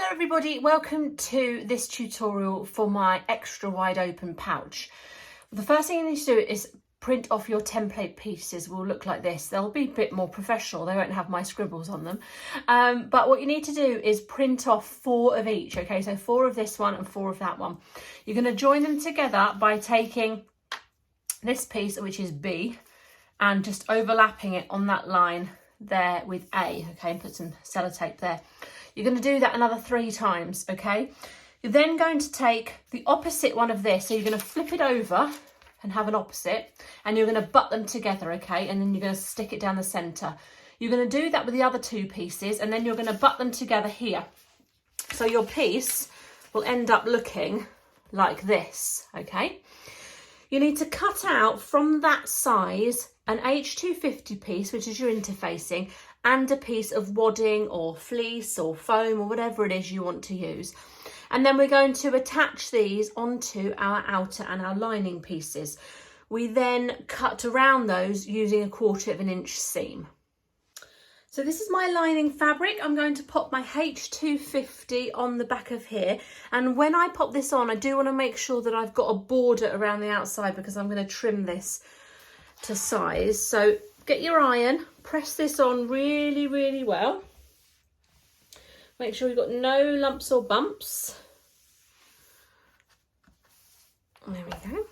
Hello everybody, welcome to this tutorial for my extra wide open pouch. The first thing you need to do is print off your template pieces. Will look like this. They'll be a bit more professional, they won't have my scribbles on them. But what you need to do is print off 4 of each, okay? So 4 of this one and 4 of that one. You're going to join them together by taking this piece, which is B, and just overlapping it on that line there with A, okay, and put some sellotape there. You're going to do that another 3 times, okay? You're then going to take the opposite one of this, so you're going to flip it over and have an opposite, and you're going to butt them together, okay? And then you're going to stick it down the centre. You're going to do that with the other 2 pieces, and then you're going to butt them together here. So your piece will end up looking like this, okay? You need to cut out from that size an H250 piece, which is your interfacing, and a piece of wadding or fleece or foam or whatever it is you want to use. And then we're going to attach these onto our outer and our lining pieces. We then cut around those using a 1/4 of an inch seam. So this is my lining fabric. I'm going to pop my H250 on the back of here. And when I pop this on, I do want to make sure that I've got a border around the outside because I'm going to trim this to size. So get your iron, press this on really, really well. Make sure you've got no lumps or bumps. There we go.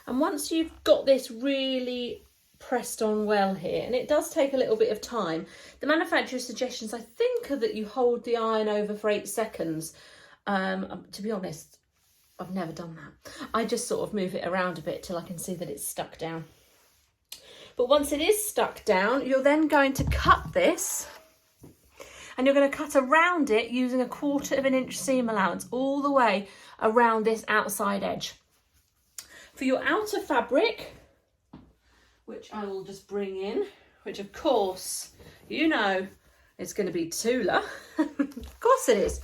And once you've got this really pressed on well here, and it does take a little bit of time, the manufacturer's suggestions, I think, are that you hold the iron over for 8 seconds. To be honest, I've never done that. I just sort of move it around a bit till I can see that it's stuck down. But once it is stuck down, you're then going to cut this, and you're going to cut around it using a 1/4 of an inch seam allowance all the way around this outside edge. For your outer fabric, which I will just bring in, which of course, you know, it's going to be Tula. Of course it is.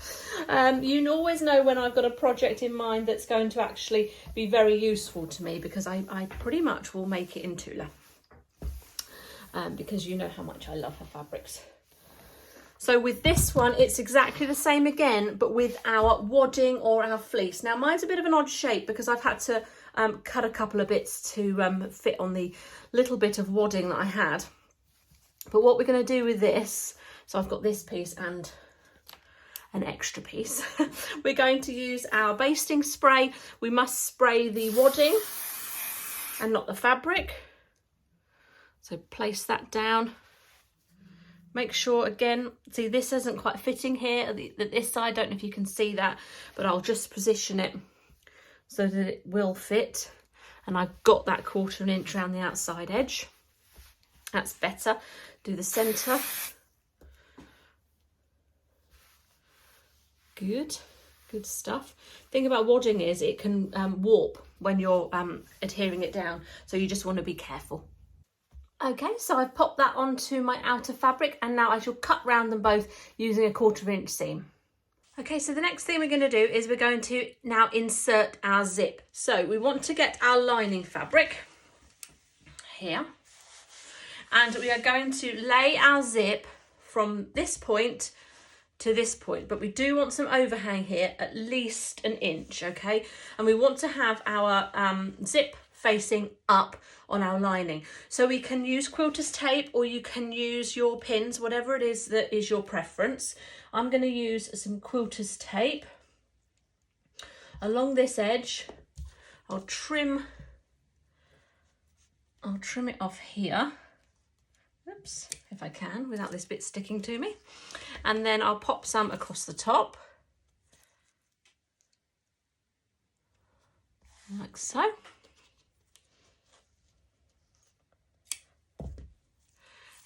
You always know when I've got a project in mind that's going to actually be very useful to me, because I pretty much will make it in Tula. Because you know how much I love her fabrics. So with this one, it's exactly the same again, but with our wadding or our fleece. Now mine's a bit of an odd shape because I've had to cut a couple of bits to fit on the little bit of wadding that I had. But what we're going to do with this, so I've got this piece and an extra piece. We're going to use our basting spray. We must spray the wadding and not the fabric. So place that down. Make sure, again, see this isn't quite fitting here at this side. I don't know if you can see that, but I'll just position it so that it will fit. And I've got that 1/4 of an inch around the outside edge. That's better. Do the centre. Good, good stuff. Thing about wadding is it can warp when you're adhering it down. So you just want to be careful. Okay, so I've popped that onto my outer fabric, and now I shall cut round them both using a 1/4 of an inch seam. Okay, so the next thing we're going to do is we're going to now insert our zip. So we want to get our lining fabric here, and we are going to lay our zip from this point to this point, but we do want some overhang here, at least 1 inch, okay? And we want to have our zip facing up on our lining. So we can use quilter's tape, or you can use your pins, whatever it is that is your preference. I'm going to use some quilter's tape along this edge. I'll trim it off here. Oops, if I can, without this bit sticking to me. And then I'll pop some across the top, like so.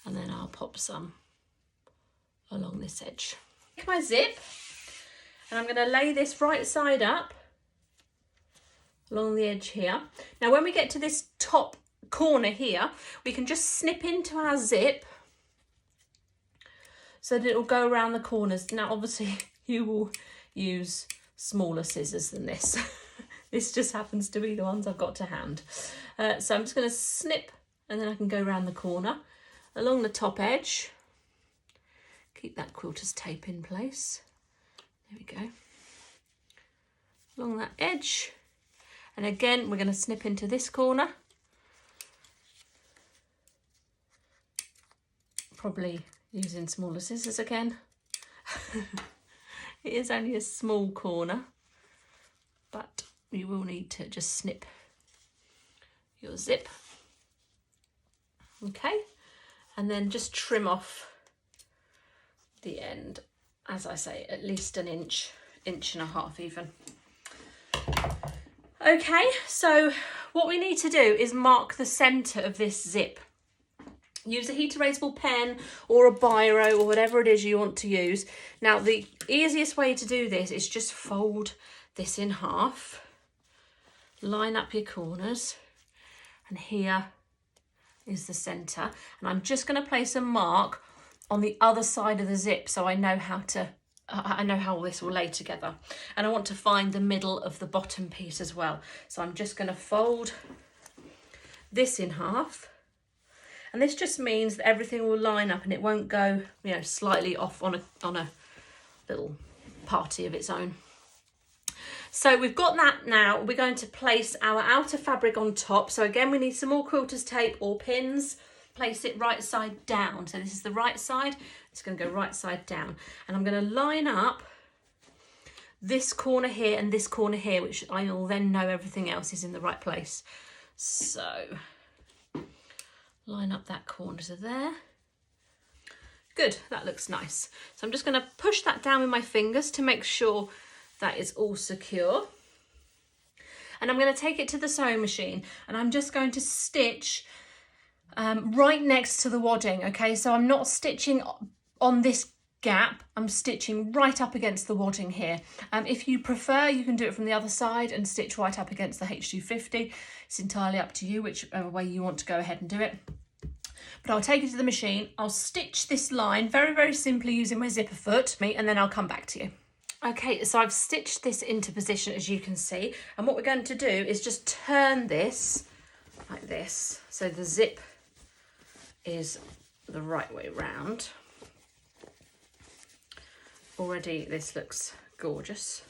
And then I'll pop some along this edge. Take my zip, and I'm going to lay this right side up along the edge here. Now when we get to this top corner here, we can just snip into our zip so that it will go around the corners. Now obviously you will use smaller scissors than this. This just happens to be the ones I've got to hand. So I'm just going to snip, and then I can go around the corner along the top edge. keep that quilter's tape in place. There we go. Along that edge. And again, we're going to snip into this corner. Probably using smaller scissors again. It is only a small corner, but you will need to just snip your zip. Okay, and then just trim off the end, as I say, at least an inch, inch and a half even. Okay, so what we need to do is mark the centre of this zip. Use a heat erasable pen or a biro or whatever it is you want to use. Now, the easiest way to do this is just fold this in half, line up your corners, and here is the centre. And I'm just going to place a mark on the other side of the zip so I know how all this will lay together. And I want to find the middle of the bottom piece as well. So I'm just going to fold this in half. And this just means that everything will line up and it won't go, you know, slightly off on a little party of its own. So we've got that now. We're going to place our outer fabric on top. So again, we need some more quilter's tape or pins. Place it right side down. So this is the right side. It's going to go right side down. And I'm going to line up this corner here and this corner here, which I will then know everything else is in the right place. So line up that corner to there. Good, that looks nice. So I'm just going to push that down with my fingers to make sure that is all secure. And I'm going to take it to the sewing machine and I'm just going to stitch right next to the wadding, okay? So I'm not stitching on this gap, I'm stitching right up against the wadding here. If you prefer, you can do it from the other side and stitch right up against the H250. It's entirely up to you, whichever way you want to go ahead and do it. But I'll take it to the machine, I'll stitch this line very, very simply using my zipper foot, and then I'll come back to you. Okay, so I've stitched this into position, as you can see, and what we're going to do is just turn this like this, so the zip is the right way round. Already this looks gorgeous.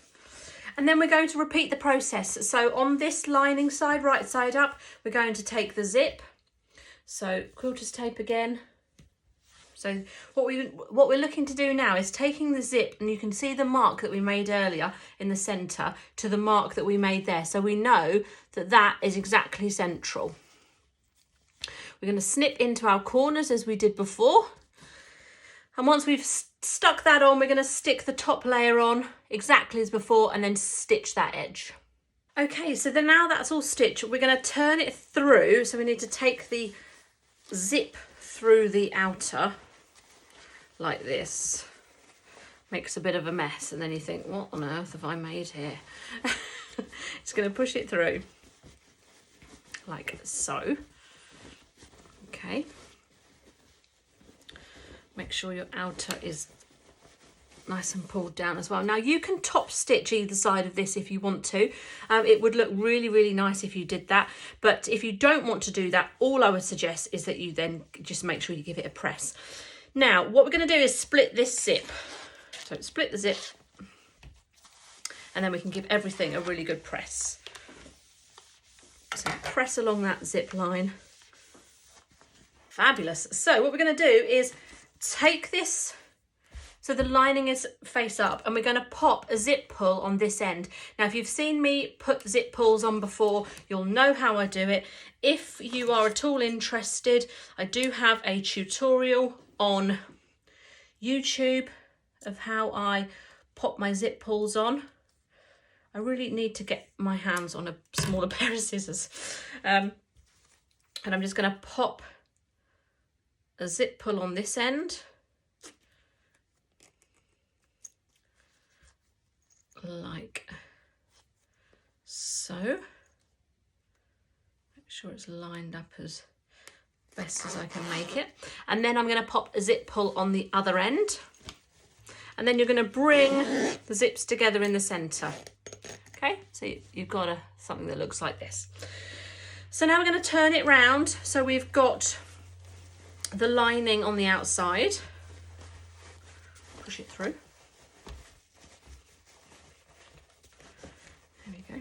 And then we're going to repeat the process. So on this lining side, right side up, we're going to take the zip. So quilter's tape again. So what we're looking to do now is taking the zip, and you can see the mark that we made earlier in the centre to the mark that we made there. So we know that that is exactly central. We're going to snip into our corners as we did before. And once we've stuck that on, we're going to stick the top layer on exactly as before and then stitch that edge. Okay, so then now that's all stitched, we're going to turn it through. So we need to take the zip through the outer like this. Makes a bit of a mess, and then you think, what on earth have I made here? It's going to push it through like so. Okay. Make sure your outer is nice and pulled down as well. Now you can top stitch either side of this if you want to. It would look really, really nice if you did that. But if you don't want to do that, all I would suggest is that you then just make sure you give it a press. Now, what we're going to do is split this zip. So split the zip, and then we can give everything a really good press. So press along that zip line. Fabulous. So what we're going to do is take this, so the lining is face up, and we're going to pop a zip pull on this end. Now, if you've seen me put zip pulls on before, you'll know how I do it. If you are at all interested, I do have a tutorial on YouTube of how I pop my zip pulls on. I really need to get my hands on a smaller pair of scissors. And I'm just going to pop a zip pull on this end, like so. Make sure it's lined up as best as I can make it. And then I'm going to pop a zip pull on the other end. And then you're going to bring the zips together in the centre. Okay, so you've got something that looks like this. So now we're going to turn it round. So we've got the lining on the outside. push it through. There we go.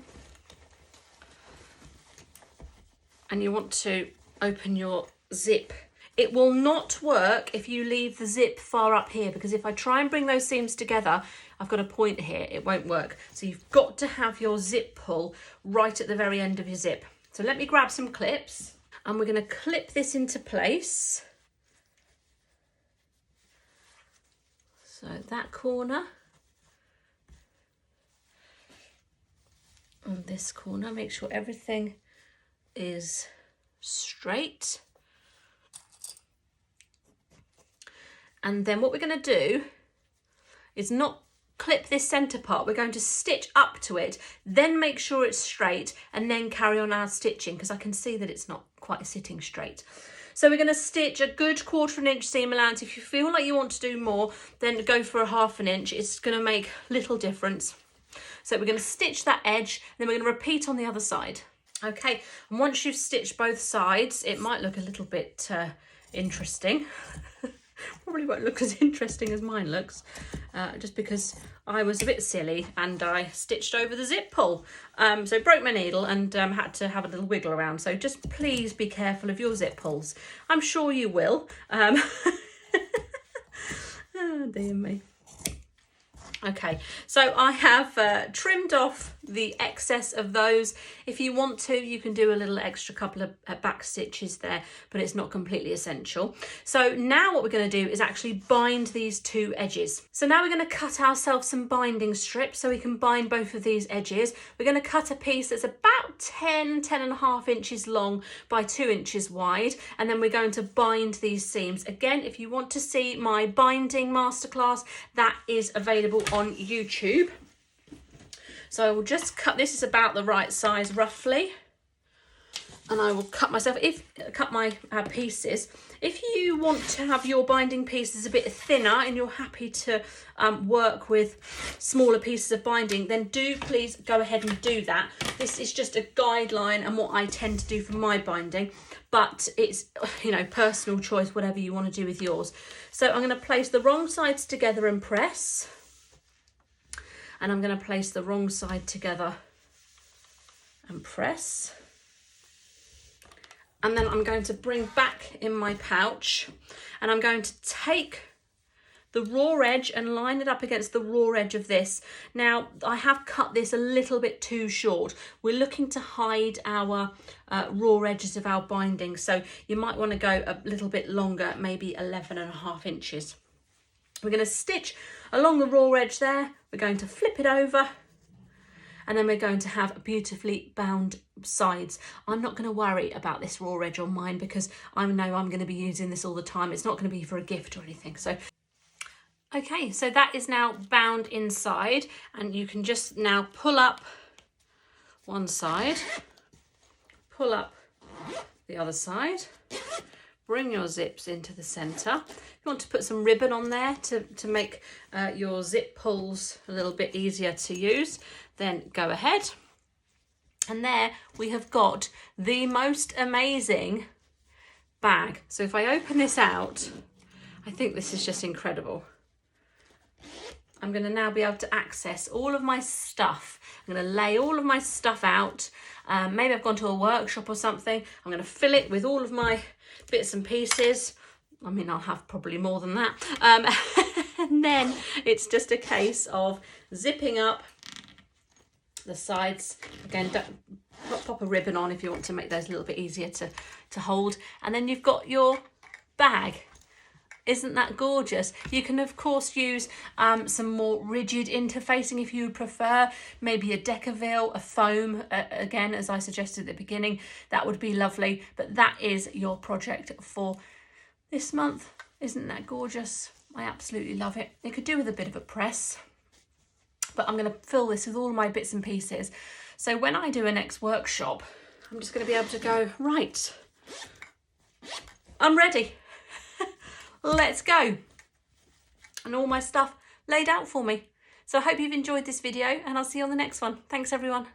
And you want to open your zip. It will not work if you leave the zip far up here, because if I try and bring those seams together, I've got a point here, it won't work. So you've got to have your zip pull right at the very end of your zip. So let me grab some clips and we're going to clip this into place. So that corner and this corner, make sure everything is straight. And then what we're going to do is not clip this centre part, we're going to stitch up to it, then make sure it's straight and then carry on our stitching, because I can see that it's not quite sitting straight. So we're going to stitch a good 1/4 inch seam allowance. If you feel like you want to do more, then go for a 1/2 inch. It's going to make little difference. So we're going to stitch that edge, then we're going to repeat on the other side. Okay, and once you've stitched both sides, it might look a little bit interesting. Probably won't look as interesting as mine looks, just because I was a bit silly and I stitched over the zip pull. So broke my needle and had to have a little wiggle around. So just please be careful of your zip pulls. I'm sure you will. Oh dear me. Okay, so I have trimmed off the excess of those. If you want to, you can do a little extra couple of back stitches there, but it's not completely essential. So now what we're going to do is actually bind these two edges. So now we're going to cut ourselves some binding strips so we can bind both of these edges. We're going to cut a piece that's about 10.5 inches long by 2 inches wide, and then we're going to bind these seams. Again, if you want to see my binding masterclass, that is available on YouTube. So I will just cut, this is about the right size roughly, and I will cut my pieces. If you want to have your binding pieces a bit thinner and you're happy to work with smaller pieces of binding, then do please go ahead and do that. This is just a guideline and what I tend to do for my binding, but it's, you know, personal choice, whatever you want to do with yours. So I'm going to place the wrong sides together and press. And I'm going to place the wrong side together and press. And then I'm going to bring back in my pouch and I'm going to take the raw edge and line it up against the raw edge of this. Now, I have cut this a little bit too short. We're looking to hide our raw edges of our binding, so you might want to go a little bit longer, maybe 11.5 inches. We're going to stitch along the raw edge there. We're going to flip it over, and then we're going to have beautifully bound sides. I'm not going to worry about this raw edge on mine because I know I'm going to be using this all the time. It's not going to be for a gift or anything. So, okay, so that is now bound inside, and you can just now pull up one side, pull up the other side, bring your zips into the centre. If you want to put some ribbon on there to make your zip pulls a little bit easier to use, then go ahead. And there we have got the most amazing bag. So if I open this out, I think this is just incredible. I'm going to now be able to access all of my stuff. I'm going to lay all of my stuff out. Maybe I've gone to a workshop or something. I'm going to fill it with all of my bits and pieces. I mean, I'll have probably more than that. And then it's just a case of zipping up the sides. Again, pop a ribbon on if you want to make those a little bit easier to hold. And then you've got your bag. Isn't that gorgeous? You can of course use some more rigid interfacing if you would prefer, maybe a Decaville, a foam, again, as I suggested at the beginning, that would be lovely. But that is your project for this month. Isn't that gorgeous? I absolutely love it. It could do with a bit of a press, but I'm going to fill this with all my bits and pieces. So when I do a next workshop, I'm just going to be able to go, right, I'm ready. Let's go. And all my stuff laid out for me. So I hope you've enjoyed this video, and I'll see you on the next one. Thanks everyone.